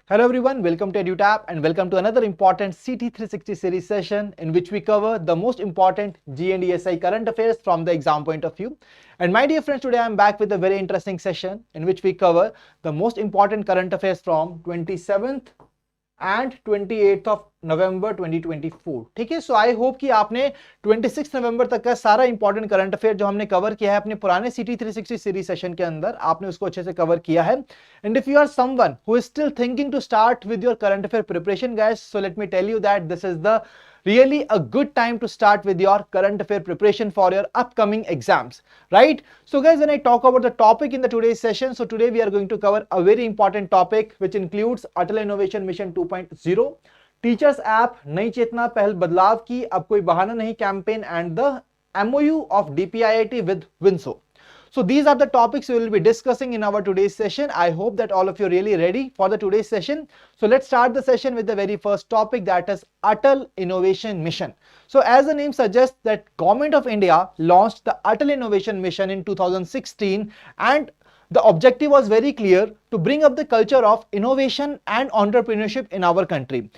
Hello everyone, welcome to EduTap and welcome to another important CT360 series session in which we cover the most important GNDSI current affairs from the exam point of view. And my dear friends, today I am back with a very interesting session in which we cover the most important current affairs from 27th and 28th of November 2024. ठीक है, सो I hope कि आपने 26 नवंबर तक का सारा important current affair जो हमने cover किया है अपने पुराने CT360 सीरीज सेशन के अंदर, आपने उसको अच्छे से कवर किया है. And if you are someone who is still thinking to start with your current affair preparation guys, so let me tell you that this is the really a good time to start with your current affair preparation for your upcoming exams, right? So guys, when I talk about the topic in the today's session, so today we are going to cover a very important topic which includes Atal Innovation Mission 2.0, teachers app नई चेतना पहल बदलाव की अब कोई बहाना नहीं campaign and the MOU of DPIIT with Winso. So these are the topics we will be discussing in our today's session. I hope that all of you are really ready for the today's session. So let's start the session with the very first topic, that is Atal Innovation Mission. So as the name suggests, that Government of India launched the Atal Innovation Mission in 2016, and the objective was very clear, to bring up the culture of innovation and entrepreneurship in our country.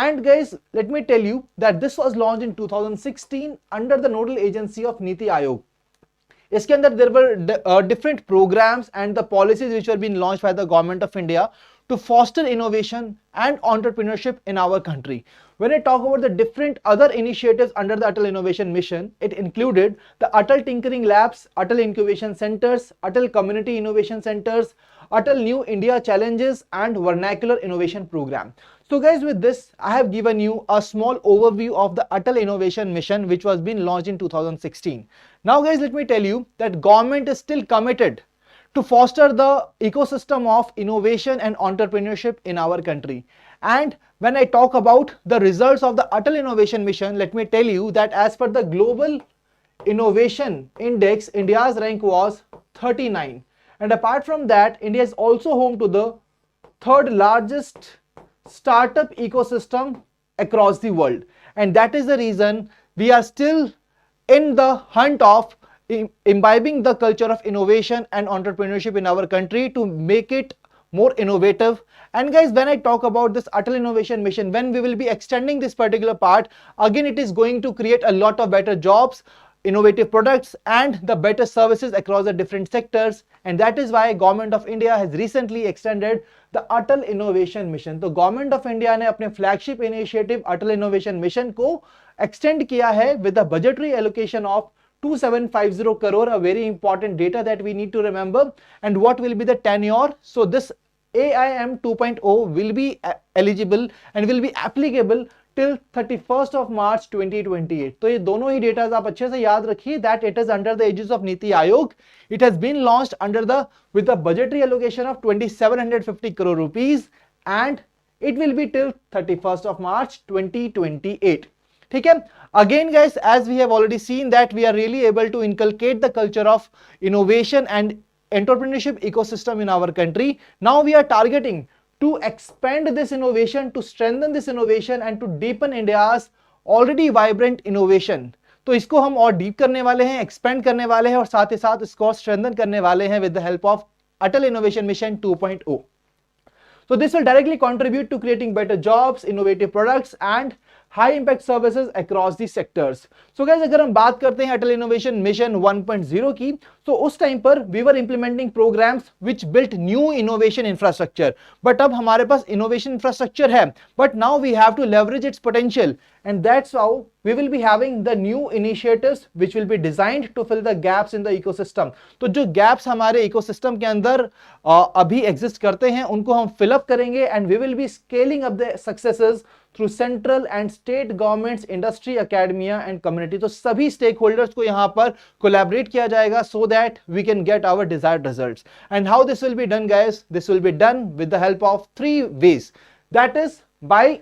And guys, let me tell you that this was launched in 2016 under the nodal agency of Niti Aayog. इसके अंदर there were different programs and the policies which were being launched by the Government of India to foster innovation and entrepreneurship in our country. When I talk about the different other initiatives under the Atal Innovation Mission, it included the Atal Tinkering Labs, Atal Incubation Centers, Atal Community Innovation Centers, Atal New India Challenges and Vernacular Innovation Program. So guys, with this I have given you a small overview of the Atal Innovation Mission which was being launched in 2016. Now guys, let me tell you that government is still committed to foster the ecosystem of innovation and entrepreneurship in our country. And when I talk about the results of the Atal Innovation Mission, let me tell you that as per the Global Innovation Index, India's rank was 39. And apart from that, India is also home to the third largest startup ecosystem across the world. And that is the reason we are still in the hunt of imbibing the culture of innovation and entrepreneurship in our country to make it more innovative. And guys, when I talk about this Atal Innovation Mission, when we will be extending this particular part, again it is going to create a lot of better jobs, innovative products and the better services across the different sectors. And that is why Government of India has recently extended the Atal Innovation Mission. तो Government of India ने अपने flagship initiative Atal Innovation Mission को extend किया है with a budgetary allocation of 2750 crore, a very important data that we need to remember. And what will be the tenure? So this AIM 2.0 will be eligible and will be applicable till 31st of March 2028. तो ये दोनों ही data आप अच्छे से याद रखिए that it is under the aegis of Niti Aayog. It has been launched under the with a budgetary allocation of 2750 crore rupees and it will be till 31st of March 2028. ठीक है, again guys, as we have already seen that we are really able to inculcate the culture of innovation and entrepreneurship ecosystem in our country. Now we are targeting to expand this innovation, to strengthen this innovation and to deepen India's already vibrant innovation. तो इसको हम और deep करने वाले हैं, expand करने वाले हैं और साथ ही साथ इसको स्ट्रेंथन करने वाले हैं with the help of Atal Innovation Mission 2.0. So this will directly contribute to creating better jobs, innovative products and high impact services across the sectors. So guys, अगर हम बात करते हैं Atal Innovation Mission 1.0 की, तो उस टाइम पर we were implementing programs which built new innovation infrastructure. But अब हमारे पास innovation infrastructure है, but now we have to leverage its potential, and that's how we will be having the new initiatives which will be designed to fill the gaps in the ecosystem. तो जो gaps हमारे ecosystem के अंदर अभी exist करते हैं उनको हम fill up करेंगे and we will be scaling up the successes through central and state governments, industry, academia and community. तो सभी stakeholders को यहाँ पर collaborate किया जाएगा so that we can get our desired results. And how this will be done guys? This will be done with the help of three ways. That is by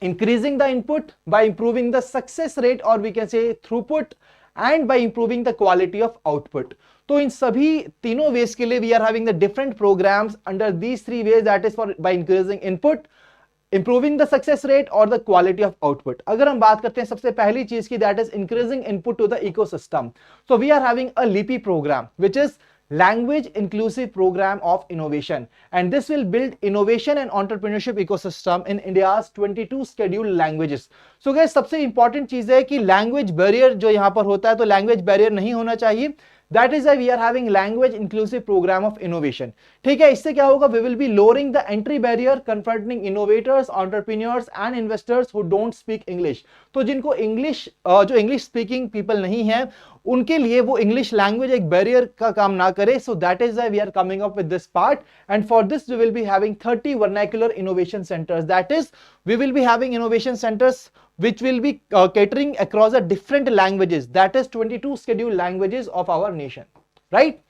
increasing the input, by improving the success rate or we can say throughput and by improving the quality of output. तो इन सभी तीनों ways के लिए we are having the different programs under these three ways, that is for by increasing input, improving the success rate or the quality of output. अगर हम बात करते हैं सबसे पहली चीज की, that is increasing input to the ecosystem. So we are having a LEAPI program which is language inclusive program of innovation, and this will build innovation and entrepreneurship ecosystem in India's 22 scheduled languages. So guys, सबसे important चीज है कि language barrier जो यहां पर होता है, तो लैंग्वेज बैरियर नहीं होना चाहिए. That is why we are having language inclusive program of innovation. ठीक है, इससे क्या होगा? We will be lowering the entry barrier confronting innovators, entrepreneurs and investors who don't speak English. तो जिनको इंग्लिश जो इंग्लिश स्पीकिंग पीपल नहीं है, उनके लिए वो इंग्लिश लैंग्वेज एक बैरियर का काम ना करे. So that is why we are coming up with this part, and for this we will be having 30 vernacular innovation centers. That is, we will be having innovation centers which will be catering across the different languages, that is 22 scheduled languages of our nation, right?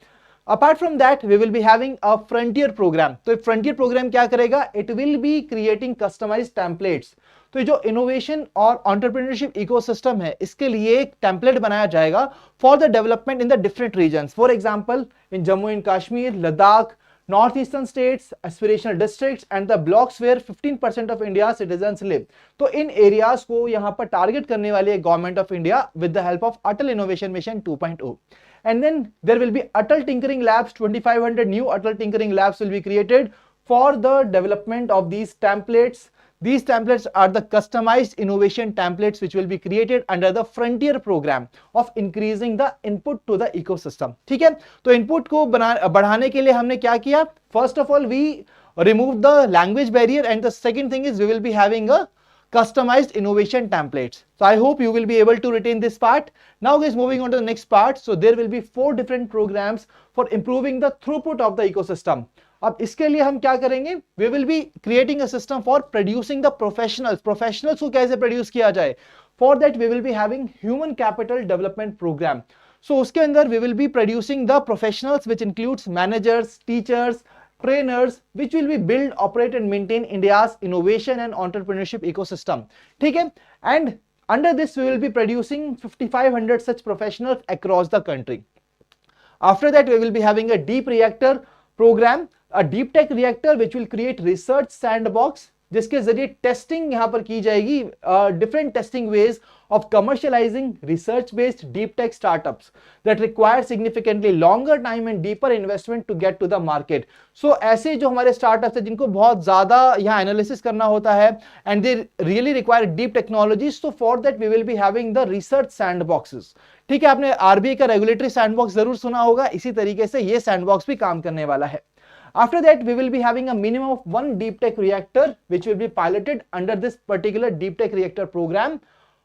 Apart from that, we will be having a frontier program. तो frontier program क्या करेगा? It will be creating customized templates. तो जो innovation और entrepreneurship ecosystem है, इसके लिए एक टेम्पलेट बनाया जाएगा for the development in the different regions. For example, in Jammu and Kashmir, Ladakh, North Eastern states, aspirational districts and the blocks where 15% of India's citizens live. तो इन एरियाज को यहाँ पर टारगेट करने वाली है government of India with the help of Atal innovation mission 2.0. And then there will be Atal Tinkering Labs. 2,500 new Atal Tinkering Labs will be created for the development of these templates. These templates are the customized innovation templates which will be created under the Frontier program of increasing the input to the ecosystem. ठीक है, तो input को बढ़ाने के लिए हमने क्या किया? First of all, we remove the language barrier, and the second thing is we will be having a customized innovation templates. So I hope you will be able to retain this part. Now guys, moving on to the next part. So there will be 4 different programs for improving the throughput of the ecosystem. अब इसके लिए हम क्या करेंगे? We will be creating a system for producing the professionals. Professionals को कैसे produce किया जाए? For that we will be having human capital development program. So उसके अंदर we will be producing the professionals which includes managers, teachers, trainers, which will be build, operate and maintain India's innovation and entrepreneurship ecosystem. ठीक है? And under this we will be producing 5,500 such professionals across the country. After that we will be having a deep reactor program, a deep tech reactor which will create research sandbox, जिसके जरिए testing यहां पर की जाएगी, different testing ways of commercialising research based deep tech startups that require significantly longer time and deeper investment to get to the market. So ऐसे जो हमारे startups है जिनको बहुत ज्यादा यहाँ एनालिसिस करना होता है and they really require deep technologies, so for that we will be having the research sandboxes. ठीक है, आपने आरबीआई का रेगुलेटरी सैंडबॉक्स जरूर सुना होगा, इसी तरीके से ये सैंडबॉक्स भी काम करने वाला है. After that, we will be having a minimum of 1 deep tech reactor which will be piloted under this particular deep tech reactor program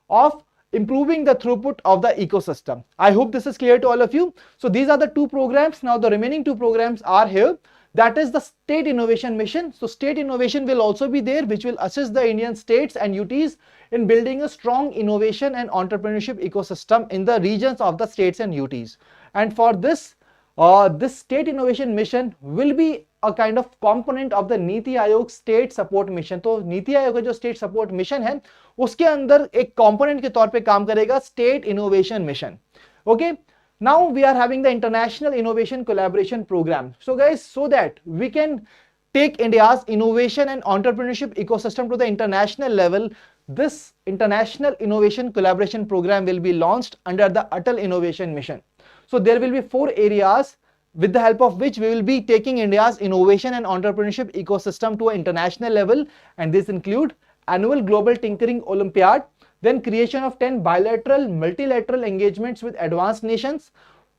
of improving the throughput of the ecosystem. I hope this is clear to all of you. So these are the 2 programs. Now the remaining 2 programs are here. That is the State Innovation Mission. So State Innovation will also be there, which will assist the Indian states and UTs in building a strong innovation and entrepreneurship ecosystem in the regions of the states and UTs. And for this, this State Innovation Mission will be a kind of component of the NITI Aayog State Support Mission. तो नीति आयोग का जो State Support Mission है, उसके अंदर एक component के तौर पे काम करेगा State Innovation Mission. Okay. Now we are having the International Innovation Collaboration Program. So guys, so that we can take India's innovation and entrepreneurship ecosystem to the international level, this International Innovation Collaboration Program will be launched under the Atal Innovation Mission. So there will be 4 areas with the help of which we will be taking India's innovation and entrepreneurship ecosystem to an international level, and these include annual Global Tinkering Olympiad, then creation of 10 bilateral, multilateral engagements with advanced nations.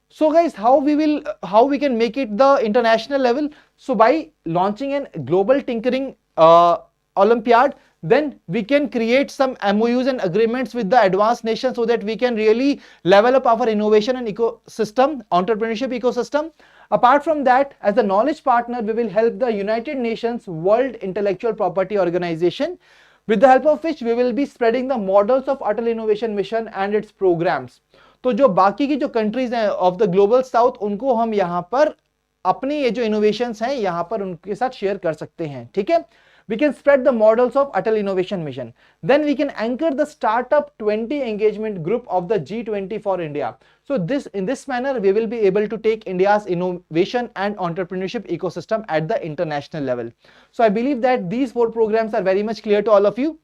So guys, how we can make it the international level? So by launching an Global Tinkering Olympiad, then we can create some MOUs and agreements with the advanced nations so that we can really level up our innovation and ecosystem, entrepreneurship ecosystem. Apart from that, as a knowledge partner, we will help the United Nations World Intellectual Property Organization, with the help of which we will be spreading the models of Atal Innovation Mission and its programs. तो जो बाकी की जो countries हैं of the global south, उनको हम यहाँ पर अपने ये जो इनोवेशंस हैं यहाँ पर उनके साथ शेयर कर सकते हैं. ठीक है, we can spread the models of Atal Innovation Mission. Then we can anchor the Startup 20 engagement group of the G20 for India. So in this manner, we will be able to take India's innovation and entrepreneurship ecosystem at the international level. So I believe that these 4 programs are very much clear to all of you.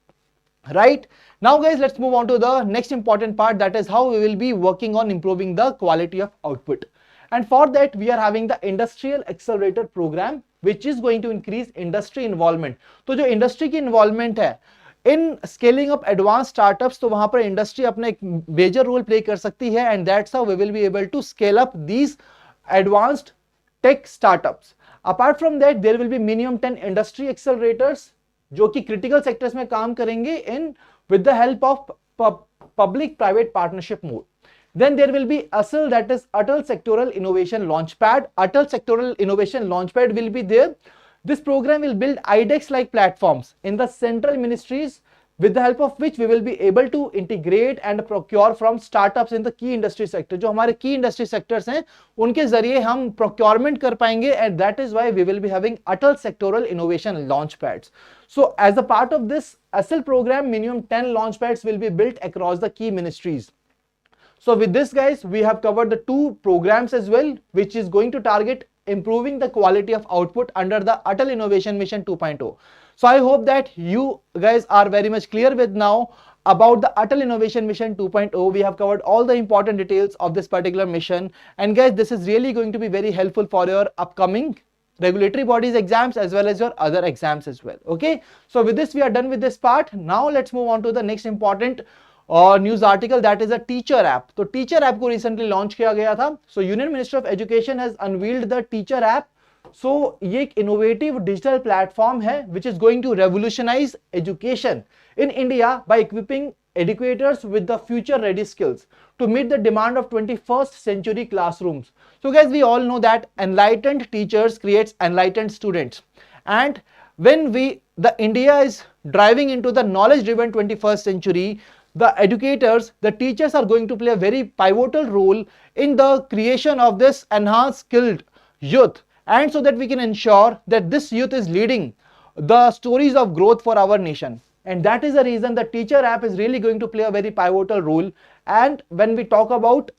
Right now guys, let's move on to the next important part, that is how we will be working on improving the quality of output. And for that we are having the industrial accelerator program which is going to increase industry involvement. तो जो industry की involvement है इन scaling up advance startups, तो वहां पर industry अपना एक major role play कर सकती है, and that's how we will be able to scale up these advanced tech startups. Apart from that there will be minimum 10 industry accelerators जो कि क्रिटिकल सेक्टर्स में काम करेंगे in with the help of public private partnership mode. Then there will be ASIL, that is Atal Sectoral Innovation Launchpad. Atal Sectoral Innovation Launchpad will be there. This program will build IDEX-like platforms in the central ministries with the help of which we will be able to integrate and procure from startups in the key industry sector. जो हमारे key industry sectors हैं उनके जरिए हम procurement कर पाएंगे, and that is why we will be having Atal Sectoral Innovation Launchpads. So as a part of this ASIL program, minimum 10 launchpads will be built across the key ministries. So with this guys, we have covered the two programs as well, which is going to target improving the quality of output under the Atal Innovation Mission 2.0. So I hope that you guys are very much clear with now about the Atal Innovation Mission 2.0. We have covered all the important details of this particular mission, and guys, this is really going to be very helpful for your upcoming regulatory bodies exams as well as your other exams as well. Okay, so with this we are done with this part. Now let's move on to the next important और news article, that is a teacher app. तो teacher app को recently launch किया गया था. So union minister of education has unveiled the teacher app. So ये एक innovative digital platform है which is going to revolutionise education in India by equipping educators with the future ready skills to meet the demand of 21st century classrooms. So guys, we all know that enlightened teachers creates enlightened students, and when the India is driving into the knowledge driven 21st century, the educators, the teachers are going to play a very pivotal role in the creation of this enhanced skilled youth, and so that we can ensure that this youth is leading the stories of growth for our nation. And that is the reason the teacher app is really going to play a very pivotal role. And when we talk about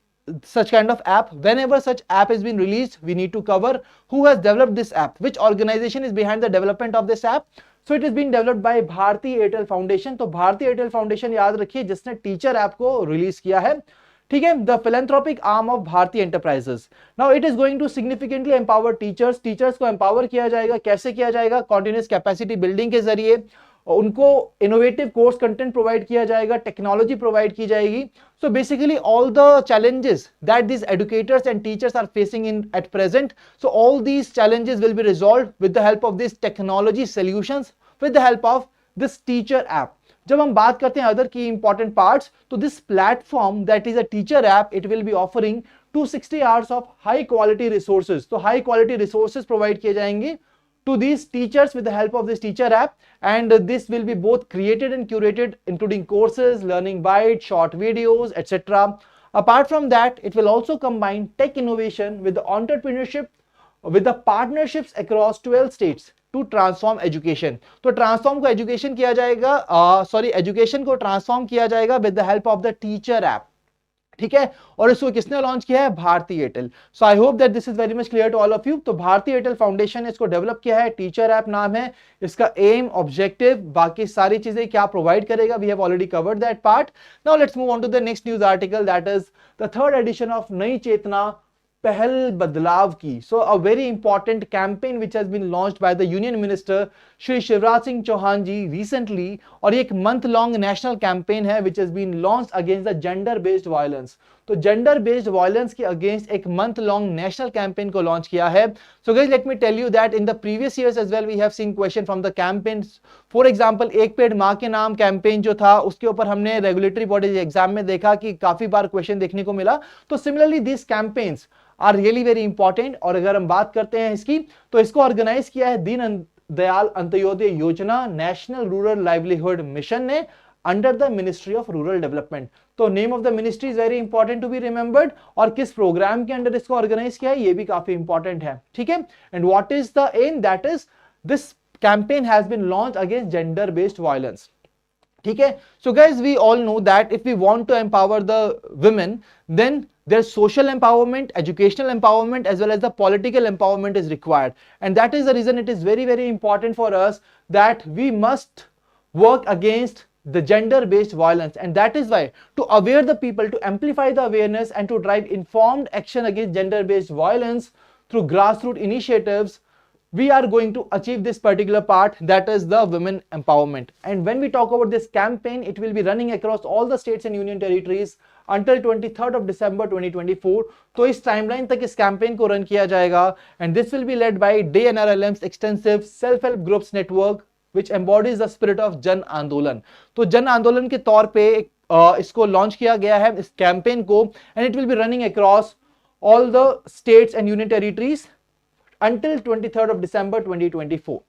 such kind of app, whenever such app has been released, we need to cover who has developed this app, which organization is behind the development of this app. So it is being developed by Bharti Airtel Foundation. तो Bharti Airtel Foundation याद रखिए जिसने teacher app को release किया है, ठीक है, the philanthropic arm of Bharti Enterprises. Now it is going to significantly empower teachers. Teachers को एम्पावर किया जाएगा. कैसे किया जाएगा? कॉन्टिन्यूस कैपेसिटी बिल्डिंग के जरिए उनको इनोवेटिव कोर्स कंटेंट प्रोवाइड किया जाएगा, टेक्नोलॉजी प्रोवाइड की जाएगी. So basically all the challenges that this educators and teachers are facing in at present, so all these challenges will be resolved with the help of this technology solutions, with the help of this teacher app. जब हम बात करते हैं other की important parts, तो this platform that is a teacher app, it will be offering 260 hours of high quality resources. तो high quality resources provide किए जाएंगे to these teachers with the help of this teacher app, and this will be both created and curated including courses, learning bites, short videos, etc. Apart from that, it will also combine tech innovation with the entrepreneurship, with the partnerships across 12 states to transform education. तो transform को education किया जाएगा, education को transform किया जाएगा with the help of the teacher app. ठीक है, और इसको किसने लॉन्च किया है? Bharti Airtel. So I hope that this is very much clear to all of you. तो भारती एयरटेल फाउंडेशन ने इसको डेवलप किया है, टीचर ऐप नाम है इसका. एम, ऑब्जेक्टिव, बाकी सारी चीजें क्या प्रोवाइड करेगा, we have already covered that part. Now let's move on to the next news article, that is the third edition of Nai Chetna, पहल बदलाव की. So a very important campaign which has been launched by the union minister Shri Shivraj Singh Chouhan ji recently, और ये एक month long national campaign है which has been launched against the gender based violence. तो gender based violence के against एक month long national campaign को launch किया है. So guys, let me tell you that in the previous years as well we have seen question from the campaigns. For example, एक पेड़ मां के नाम कैंपेन जो था, उसके ऊपर हमने रेगुलेटरी बॉडीज एग्जाम में देखा कि काफी बार क्वेश्चन देखने को मिला. तो similarly this campaigns are really very important. और अगर हम बात करते हैं इसकी, तो इसको ऑर्गेनाइज किया है दीन Dayal Antyodaya Yojana, national rural livelihood mission ने, under the ministry of rural development. So name of the ministry is very important to be remembered, और किस प्रोग्राम के अंडर इसको ऑर्गेनाइज किया है ये भी काफी इंपॉर्टेंट है. ठीक है, and what is the aim, that is this campaign has been launched against gender based violence. ठीक है, so guys we all know that if we want to empower the women, then their social empowerment, educational empowerment, as well as the political empowerment is required. And that is the reason it is very, very important for us that we must work against the gender-based violence. And that is why, to aware the people, to amplify the awareness and to drive informed action against gender-based violence through grassroots initiatives, we are going to achieve this particular part, that is the women empowerment. And when we talk about this campaign, it will be running across all the states and union territories until 23rd of December 2024. तो इस timeline तक इस campaign को run किया जाएगा, and this will be led by Day NRLM's extensive self-help groups network which embodies the spirit of जन आंदोलन. तो जन आंदोलन के तौर पे इसको लॉन्च किया गया है इस कैंपेन को, and it will be running across all the states and union territories until 23rd of December 2024.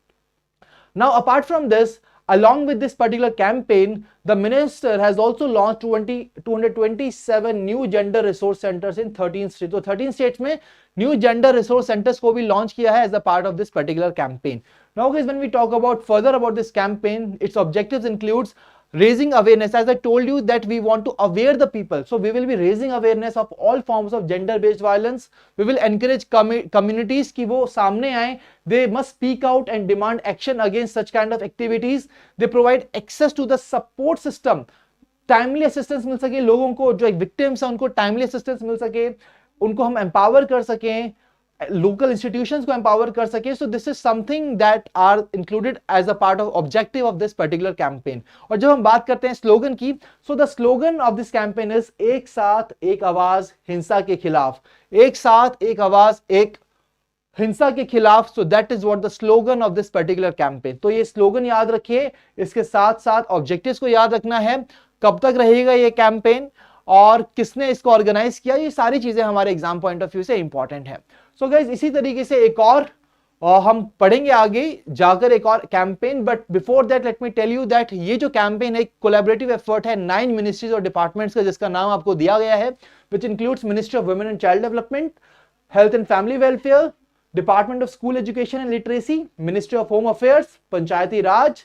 Now, apart from this, along with this particular campaign, the minister has also launched 227 new gender resource centers in 13 states. So 13 states में new gender resource centers को भी launch किया है as a part of this particular campaign. Now guys, when we talk about further about this campaign, its objectives includes raising awareness. As I told you that we want to aware the people, so we will be raising awareness of all forms of gender based violence. We will encourage communities कि वो सामने आए, they must speak out and demand action against such kind of activities. They provide access to the support system, timely assistance मिल सके लोगों को, जो एक victims हैं उनको timely assistance मिल सके, उनको हम empower कर सकें, local institutions को empower कर सके. So this is something that are included as a part of objective of this particular campaign. और जब हम बात करते हैं स्लोगन की, so the slogan of this campaign is एक साथ एक आवाज हिंसा के खिलाफ, एक साथ एक आवाज एक हिंसा के खिलाफ. So that is what the slogan of this particular campaign. तो ये स्लोगन याद रखिए, इसके साथ साथ ऑब्जेक्टिव्स को याद रखना है, कब तक रहेगा ये कैंपेन और किसने इसको ऑर्गेनाइज किया, ये सारी चीजें हमारे एग्जाम पॉइंट ऑफ व्यू से इंपॉर्टेंट है. सो गाइज, इसी तरीके से एक और हम पढ़ेंगे आगे जाकर एक और campaign. But before that let me tell you that ये जो कैंपेन है कोलैबोरेटिव एफर्ट है 9 मिनिस्ट्रीज और डिपार्टमेंट्स का, जिसका नाम आपको दिया गया है, which includes ministry of women and child development, health and family welfare, department of school education and literacy, ministry of home affairs, Panchayati Raj,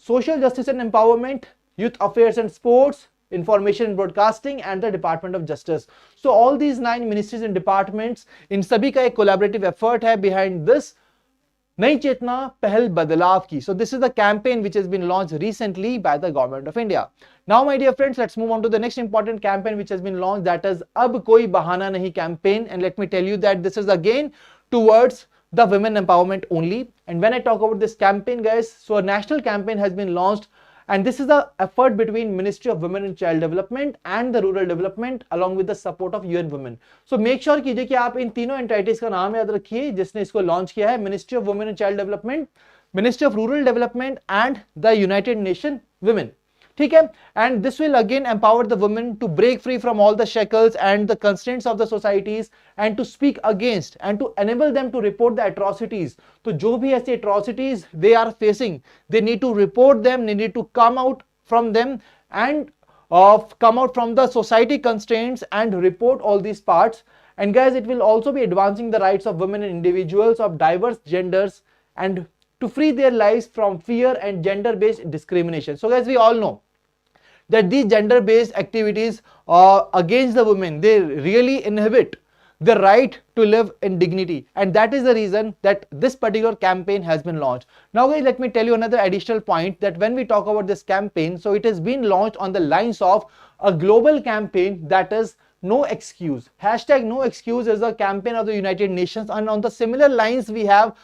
social justice and empowerment, youth affairs and sports, information and broadcasting, and the Department of Justice. So all these 9 ministries and departments, इन सभी का एक collaborative effort है behind this नई चेतना पहल बदलाव की. So this is the campaign which has been launched recently by the government of India. Now my dear friends, let's move on to the next important campaign which has been launched, that is अब कोई बहाना नहीं campaign. And let me tell you that this is again towards the women empowerment only. And when I talk about this campaign guys, so a national campaign has been launched, and this is the effort between Ministry of Women and Child Development and the Rural Development along with the support of UN Women. So make sure कीजिए कि आप इन तीनों entities का नाम याद रखिए जिसने इसको लॉन्च किया है, Ministry of Women and Child Development, Ministry of Rural Development and the United Nations Women. ठीक है, and this will again empower the women to break free from all the shackles and the constraints of the societies and to speak against and to enable them to report the atrocities. तो जो भी ऐसे atrocities they are facing, they need to report them, they need to come out from them and come out from the society constraints and report all these parts. And guys, it will also be advancing the rights of women and individuals of diverse genders and to free their lives from fear and gender-based discrimination. So guys, we all know that these gender-based activities against the women, they really inhibit the right to live in dignity, and that is the reason that this particular campaign has been launched. Now guys, let me tell you another additional point, that when we talk about this campaign, so it has been launched on the lines of a global campaign, that is No Excuse. Hashtag No Excuse is a campaign of the United Nations, and on the similar lines we have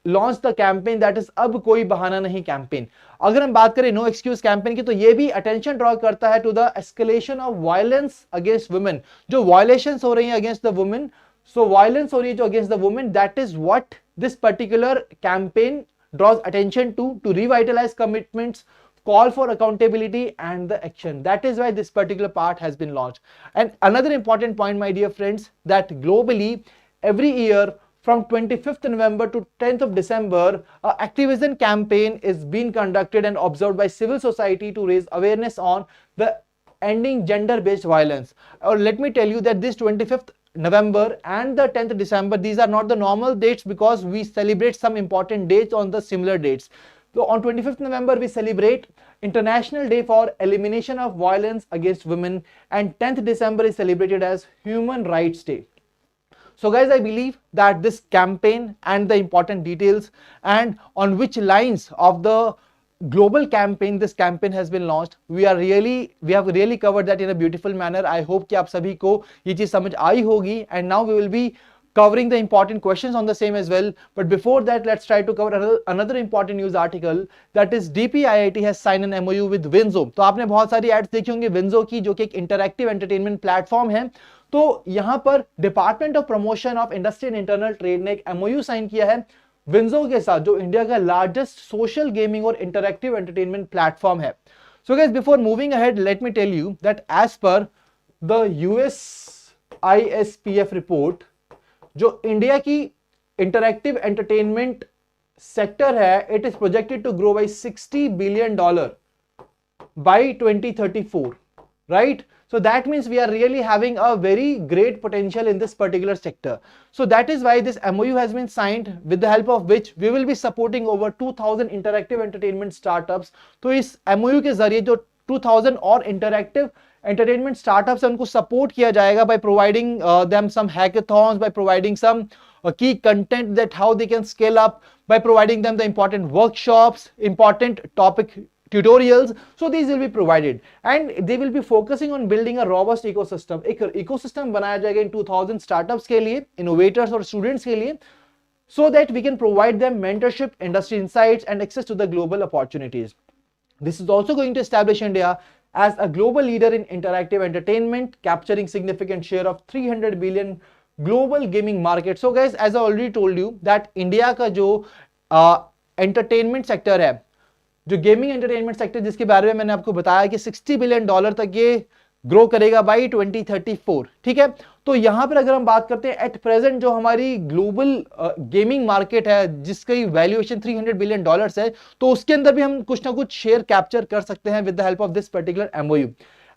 launch the campaign that is अब कोई बहाना नहीं campaign. अगर हम बात करें no excuse campaign की, तो ये भी अटेंशन ड्रॉ करता है to the escalation of violence against women. जो वायलेशंस हो रही हैं against the women, so violence हो रही है जो against the women, that is what this particular campaign draws attention to revitalize commitments, call for accountability and the action. That is why this particular part has been launched. And another important point, my dear friends, that globally every year from 25th November to 10th of December, an activism campaign is being conducted and observed by civil society to raise awareness on the ending gender-based violence. Or let me tell you that this 25th November and the 10th December, these are not the normal dates because we celebrate some important dates on the similar dates. So on 25th November, we celebrate International Day for Elimination of Violence Against Women, and 10th December is celebrated as Human Rights Day. So guys, I believe that this campaign and the important details and on which lines of the global campaign, this campaign has been launched. We have really covered that in a beautiful manner. I hope कि आप सभी को ये चीज समझ आई होगी. And now we will be covering the important questions on the same as well. But before that, let's try to cover another important news article, that is DPIIT has signed an MOU with Winzo. तो आपने बहुत सारी ads देखी होंगी Winzo की, जो कि एक इंटरैक्टिव एंटरटेनमेंट प्लेटफॉर्म है. तो यहां पर department of promotion of industry and internal trade ने एक MOU साइन किया है विंजो के साथ, जो इंडिया का लार्जेस्ट सोशल गेमिंग और इंटरैक्टिव एंटरटेनमेंट प्लेटफॉर्म है. So guys, before moving ahead, let me tell you that as per the USISPF report, जो इंडिया की इंटरैक्टिव एंटरटेनमेंट सेक्टर है, it is projected to grow by $60 billion by 2034, right? So that means we are really having a very great potential in this particular sector. So that is why this MOU has been signed, with the help of which we will be supporting over 2000 interactive entertainment startups. तो इस MOU के जरिए जो 2000 और interactive entertainment startups हैं, उनको support किया जाएगा by providing them some hackathons, by providing some key content that how they can scale up, by providing them the important workshops, important topic tutorials. So these will be provided and they will be focusing on building a robust ecosystem. एक ecosystem बनाया जाएगा इन 2000 startups के लिए, innovators और students के लिए, so that we can provide them mentorship, industry insights and access to the global opportunities. This is also going to establish India as a global leader in interactive entertainment, capturing significant share of 300 billion global gaming market. So guys, as I already told you that India का जो entertainment sector है, जो gaming entertainment sector, जिसके बारे में मैंने आपको बताया कि $60 billion तक ये ग्रो करेगा बाय 2034, ठीक है. तो यहां पर अगर हम बात करते हैं एट प्रेजेंट जो हमारी ग्लोबल गेमिंग मार्केट है, जिसकी वैल्यूएशन $300 billion है, तो उसके अंदर भी हम कुछ ना कुछ शेयर कैप्चर कर सकते हैं with the help of this particular MOU.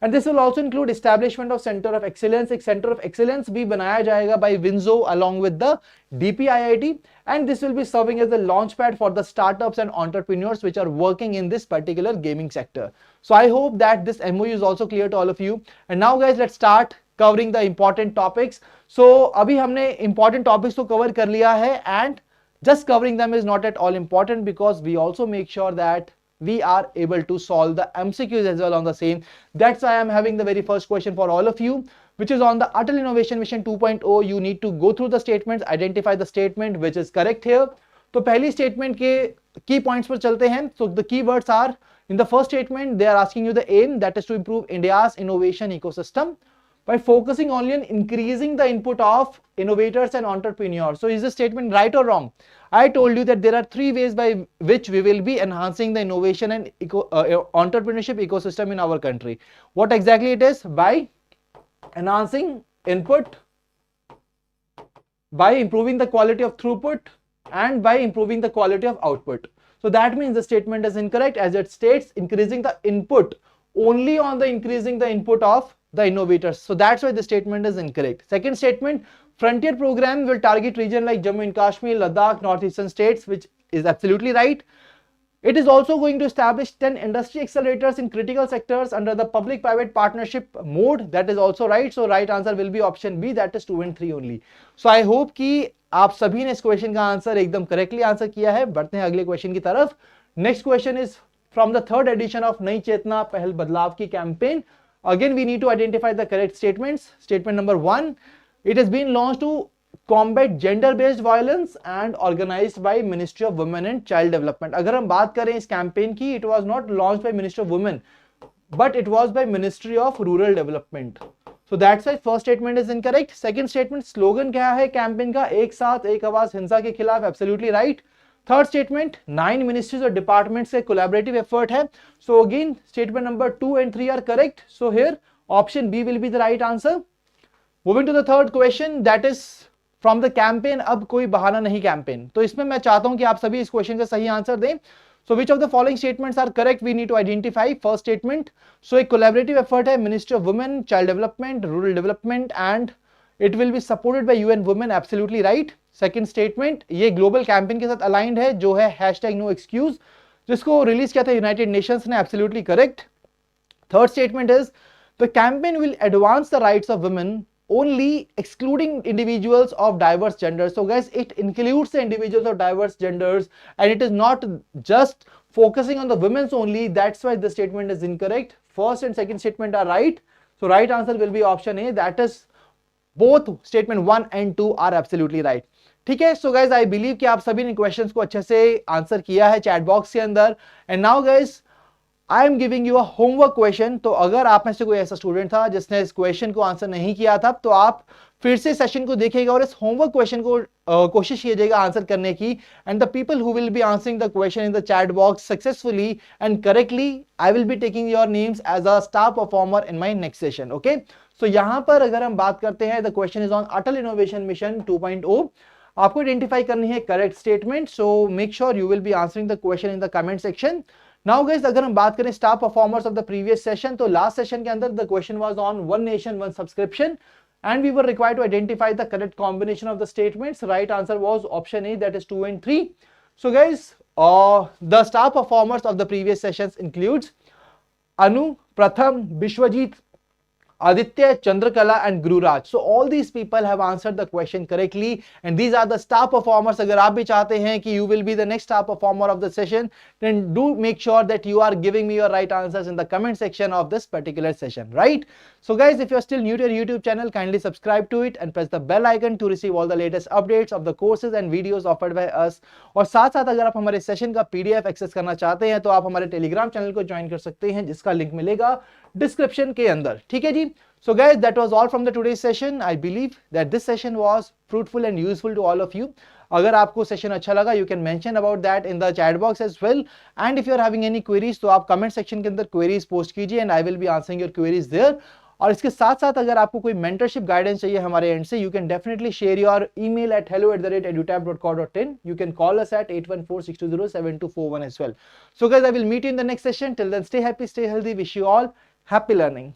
And this will also include establishment of Center of Excellence. एक Center of Excellence भी बनाया जाएगा by Winzo along with the DPIIT, and this will be serving as the launchpad for the startups and entrepreneurs which are working in this particular gaming sector. So I hope that this MOU is also clear to all of you. And now guys, let's start covering the important topics. So अभी हमने important topics तो cover कर लिया है, and just covering them is not at all important because we also make sure that we are able to solve the MCQs as well on the same. That's why I'm having the very first question for all of you, which is on the Atal Innovation Mission 2.0. You need to go through the statements, identify the statement which is correct here. तो पहली statement के key points पर चलते हैं. So the key words are, in the first statement they are asking you the aim, that is to improve India's innovation ecosystem by focusing only on increasing the input of innovators and entrepreneurs. So is this statement right or wrong? I told you that there are three ways by which we will be enhancing the innovation and entrepreneurship ecosystem in our country. What exactly it is? By enhancing input, by improving the quality of throughput, and by improving the quality of output. So that means the statement is incorrect, as it states increasing the input only on the increasing the input of the innovators. So that's why the statement is incorrect. Second statement, Frontier program will target regions like Jammu and Kashmir, Ladakh, northeastern states, which is absolutely right. It is also going to establish 10 industry accelerators in critical sectors under the public-private partnership mode. That is also right. So right answer will be option B, that is 2 and 3 only. So I hope कि आप सभी ने इस question का answer एकदम correctly answer किया है. बढ़ते हैं अगले क्वेश्चन की तरफ. Next question is from the third edition of Nai Chetna पहल बदलाव की campaign. Again, we need to identify the correct statements. Statement number 1, it has been launched to combat gender-based violence and organized by Ministry of Women and Child Development. अगर हम बात करें इस campaign की, it was not launched by Ministry of Women, but it was by Ministry of Rural Development. So that's why first statement is incorrect. Second statement, slogan क्या है campaign का? एक साथ एक आवाज हिंसा के खिलाफ. Absolutely right. Third statement, 9 ministries or departments से collaborative effort है. So again, statement number 2 and 3 are correct. So here option B will be the right answer. Moving to the third question, that is from the campaign. अब कोई बहाना नहीं campaign. तो इसमें मैं चाहता हूं कि आप सभी इस क्वेश्चन का सही आंसर दें. So which of the following statements are correct? We need to identify. First statement, so एक collaborative effort है Ministry of Women, Child Development, Rural Development, and it will be supported by UN Women. Absolutely right. Second statement, ये global campaign के साथ aligned है जो है #NoExcuse, जिसको release किया था यूनाइटेड नेशंस ने. Absolutely correct. Third statement is the campaign will advance the rights of women only excluding individuals of diverse genders. So guys, it includes the individuals of diverse genders, and it is not just focusing on the women's only. That's why the statement is incorrect. First and second statement are right. So right answer will be option A. That is both statement 1 and 2 are absolutely right. ठीक है. So guys, I believe कि आप सभी ने questions को अच्छे से answer किया है चैट बॉक्स के अंदर. And now guys, I am giving you a homework question. तो अगर आप में से कोई ऐसा स्टूडेंट था जिसने इस क्वेश्चन को आंसर नहीं किया था, तो आप फिर से सेशन को देखिएगा और इस होमवर्क क्वेश्चन को कोशिश कीजिएगा आंसर करने की. And the people who will be answering the question in the chat box successfully and correctly, I will be taking your names as a star performer in my next session. Okay, so यहां पर अगर हम बात करते हैं, the question is on Atal innovation mission 2.0. आपको identify करनी है correct statement. So make sure you will be answering the question in the comment section. Now guys, अगर हम बात करें star performers of the previous session, तो लास्ट सेशन के अंदर the question was on one nation one subscription and we were required to identify the correct combination of the statements. Right answer was option A, that is 2 and 3. So guys, the star performers of the previous sessions includes Anu, Pratham, Bishwajit, Aditya, Chandrakala and Gururaj. So all these people have answered the question correctly and these are the star performers. अगर आप भी चाहते हैं कि you will be the next star performer of the session, then do make sure that you are giving me your right answers in the comment section of this particular session, right? So guys, if you're still new to our YouTube channel, kindly subscribe to it and press the bell icon to receive all the latest updates of the courses and videos offered by us. और साथ साथ अगर आप हमारे session का PDF access करना चाहते हैं तो आप हमारे टेलीग्राम चैनल को ज्वाइन कर सकते हैं, जिसका लिंक मिलेगा डिस्क्रिप्शन के अंदर. ठीक है जी. So guys, that was all from the today's session. I believe that this session was fruitful and useful to all of you. अगर आपको सेशन अच्छा लगा, you can mention about that in the chat box as well. And if you are having any queries, तो आप comment section के अंदर queries post कीजिए and I will be answering your queries there. और इसके साथ साथ अगर आपको कोई mentorship guidance चाहिए हमारे end से, you can definitely share your email at hello@edutab.co.in. You can call us at 8146207241 as well. So guys, I will meet you in the next session. Till then, stay happy, stay healthy. Wish you all happy learning.